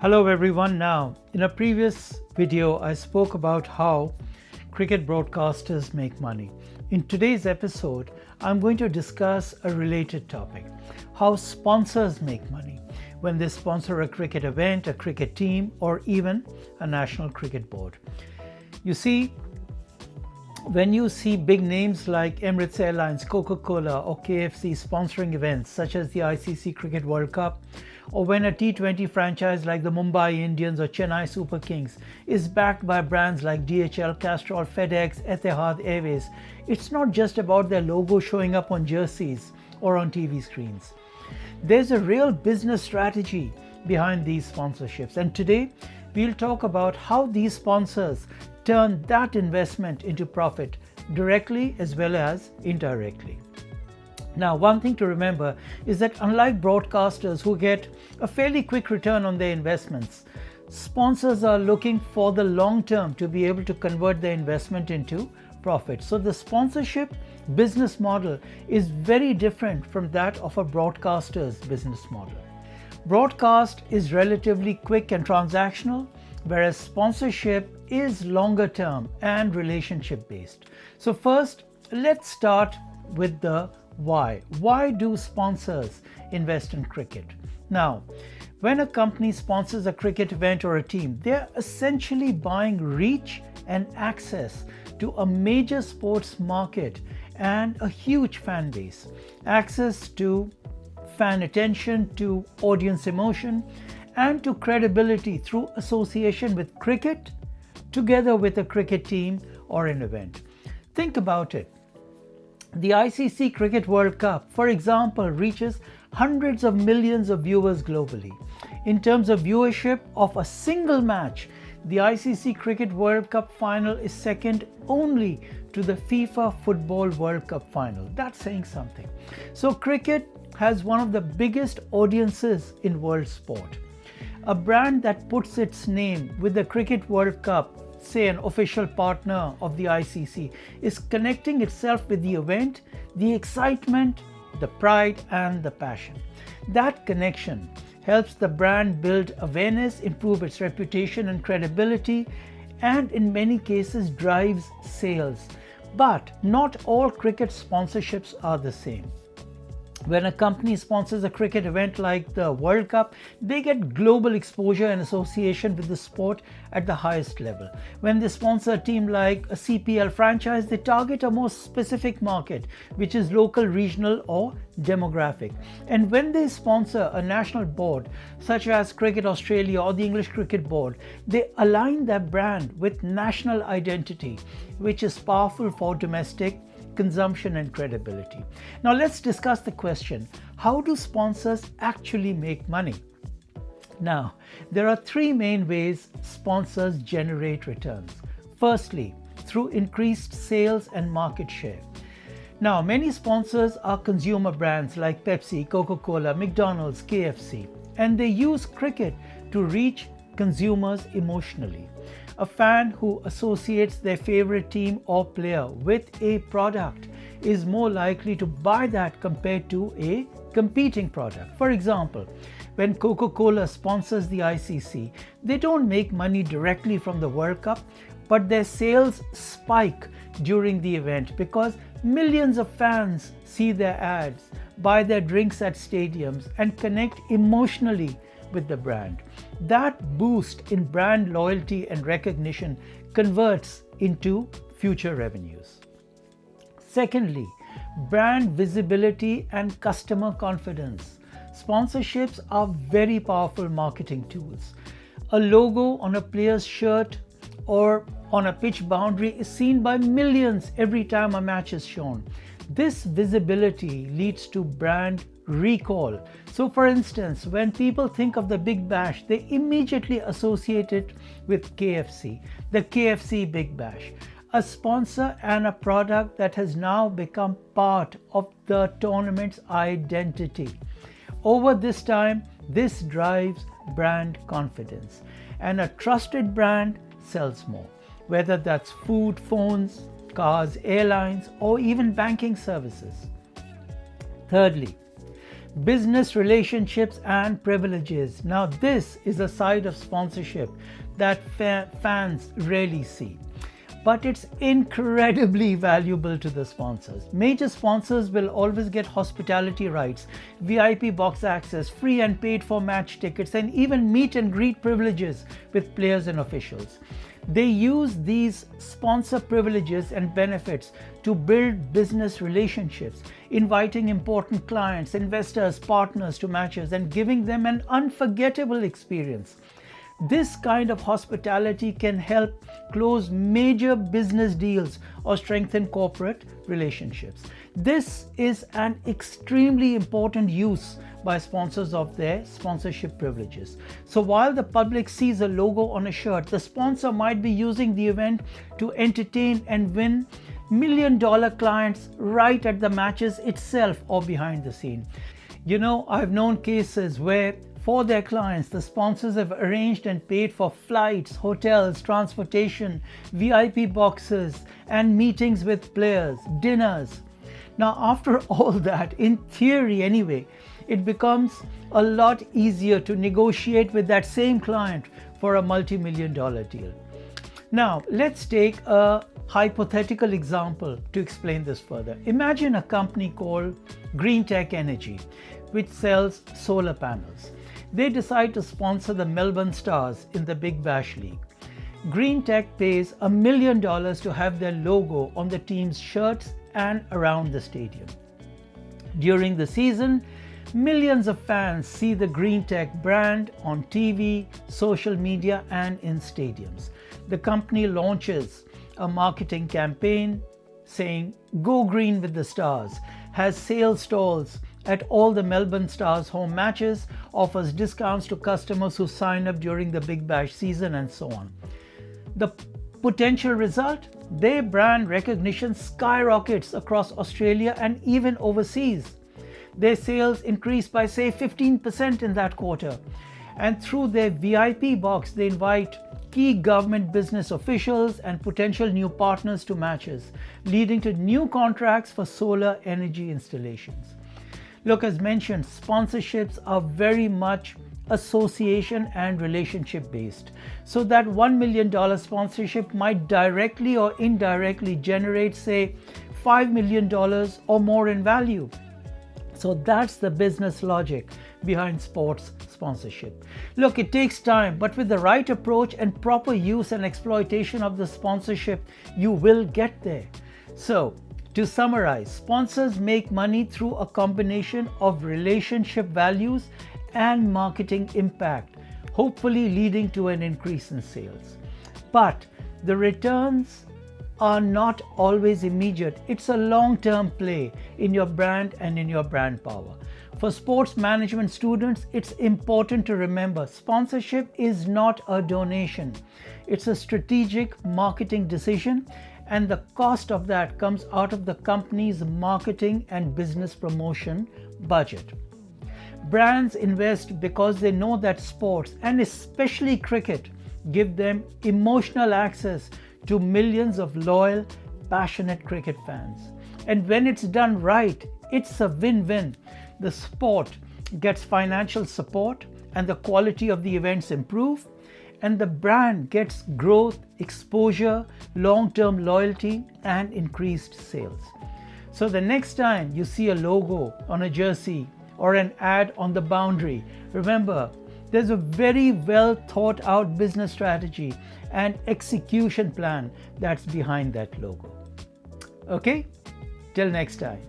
Hello everyone. Now, in a previous video, I spoke about how cricket broadcasters make money. In today's episode, I'm going to discuss a related topic, how sponsors make money when they sponsor a cricket event, a cricket team, or even a national cricket board. You see, when you see big names like Emirates Airlines, Coca-Cola, or KFC sponsoring events such as the ICC Cricket World Cup, or when a T20 franchise like the Mumbai Indians or Chennai Super Kings is backed by brands like DHL, Castrol, FedEx, Etihad Airways, it's not just about their logo showing up on jerseys or on TV screens. There's a real business strategy behind these sponsorships, and today we'll talk about how these sponsors turn that investment into profit directly as well as indirectly. Now, one thing to remember is that unlike broadcasters who get a fairly quick return on their investments, sponsors are looking for the long term to be able to convert their investment into profit. So the sponsorship business model is very different from that of a broadcaster's business model. Broadcast is relatively quick and transactional, whereas sponsorship is longer term and relationship based. So first, let's start with the why. Why do sponsors invest in cricket? Now, when a company sponsors a cricket event or a team, they're essentially buying reach and access to a major sports market and a huge fan base, access to fan attention, to audience emotion, and to credibility through association with cricket together with a cricket team or an event. Think about it. The ICC Cricket World Cup, for example, reaches hundreds of millions of viewers globally. In terms of viewership of a single match, the ICC Cricket World Cup final is second only to the FIFA Football World Cup final. That's saying something. So cricket has one of the biggest audiences in world sport. A brand that puts its name with the Cricket World Cup, say an official partner of the ICC, is connecting itself with the event, the excitement, the pride, and the passion. That connection helps the brand build awareness, improve its reputation and credibility, and in many cases drives sales. But not all cricket sponsorships are the same. When a company sponsors a cricket event like the World Cup, they get global exposure and association with the sport at the highest level. When they sponsor a team like a CPL franchise, they target a more specific market, which is local, regional, or demographic. And when they sponsor a national board, such as Cricket Australia or the English Cricket Board, they align their brand with national identity, which is powerful for domestic consumption and credibility. Now let's discuss the question, how do sponsors actually make money? Now, there are three main ways sponsors generate returns. Firstly, through increased sales and market share. Now, many sponsors are consumer brands like Pepsi, Coca-Cola, McDonald's, KFC, and they use cricket to reach consumers emotionally. A fan who associates their favorite team or player with a product is more likely to buy that compared to a competing product. For example, when Coca-Cola sponsors the ICC, they don't make money directly from the World Cup, but their sales spike during the event because millions of fans see their ads, buy their drinks at stadiums, and connect emotionally with the brand. That boost in brand loyalty and recognition converts into future revenues. Secondly, brand visibility and customer confidence. Sponsorships are very powerful marketing tools. A logo on a player's shirt or on a pitch boundary is seen by millions every time a match is shown. This visibility leads to brand recall. So for instance, when people think of the Big Bash, they immediately associate it with KFC, the KFC Big Bash, a sponsor and a product that has now become part of the tournament's identity. Over this time, this drives brand confidence, and a trusted brand sells more, whether that's food, phones, cars, airlines, or even banking services. Thirdly, business relationships and privileges. Now, this is a side of sponsorship that fans rarely see, but it's incredibly valuable to the sponsors. Major sponsors will always get hospitality rights, VIP box access, free and paid for match tickets, and even meet and greet privileges with players and officials. They use these sponsor privileges and benefits to build business relationships, inviting important clients, investors, partners to matches and giving them an unforgettable experience. This kind of hospitality can help close major business deals or strengthen corporate relationships. This is an extremely important use by sponsors of their sponsorship privileges. So while the public sees a logo on a shirt, the sponsor might be using the event to entertain and win million-dollar clients right at the matches itself or behind the scene. You know, I've known cases where for their clients, the sponsors have arranged and paid for flights, hotels, transportation, VIP boxes, and meetings with players, dinners. Now, after all that, in theory anyway, it becomes a lot easier to negotiate with that same client for a multi-million-dollar deal. Now, let's take a hypothetical example to explain this further. Imagine a company called Greentech Energy, which sells solar panels. They decide to sponsor the Melbourne Stars in the Big Bash League. Greentech pays $1 million to have their logo on the team's shirts and around the stadium. During the season, millions of fans see the Greentech brand on TV, social media, and in stadiums. The company launches a marketing campaign saying, "Go green with the Stars," has sales stalls at all the Melbourne Stars home matches, offers discounts to customers who sign up during the Big Bash season, and so on. The potential result? Their brand recognition skyrockets across Australia and even overseas. Their sales increase by, say, 15% in that quarter. And through their VIP box, they invite key government business officials and potential new partners to matches, leading to new contracts for solar energy installations. Look, as mentioned, sponsorships are very much association and relationship based. So that $1 million sponsorship might directly or indirectly generate, say, $5 million or more in value. So that's the business logic behind sports sponsorship. Look, it takes time, but with the right approach and proper use and exploitation of the sponsorship, you will get there. So, to summarize, sponsors make money through a combination of relationship values and marketing impact, hopefully leading to an increase in sales. But the returns are not always immediate. It's a long-term play in your brand and in your brand power. For sports management students, it's important to remember sponsorship is not a donation. It's a strategic marketing decision, and the cost of that comes out of the company's marketing and business promotion budget. Brands invest because they know that sports, and especially cricket, give them emotional access to millions of loyal, passionate cricket fans. And when it's done right, it's a win-win. The sport gets financial support and the quality of the events improve, and the brand gets growth, exposure, long-term loyalty, and increased sales. So the next time you see a logo on a jersey or an ad on the boundary, remember, there's a very well thought out business strategy and execution plan that's behind that logo. Okay? Till next time.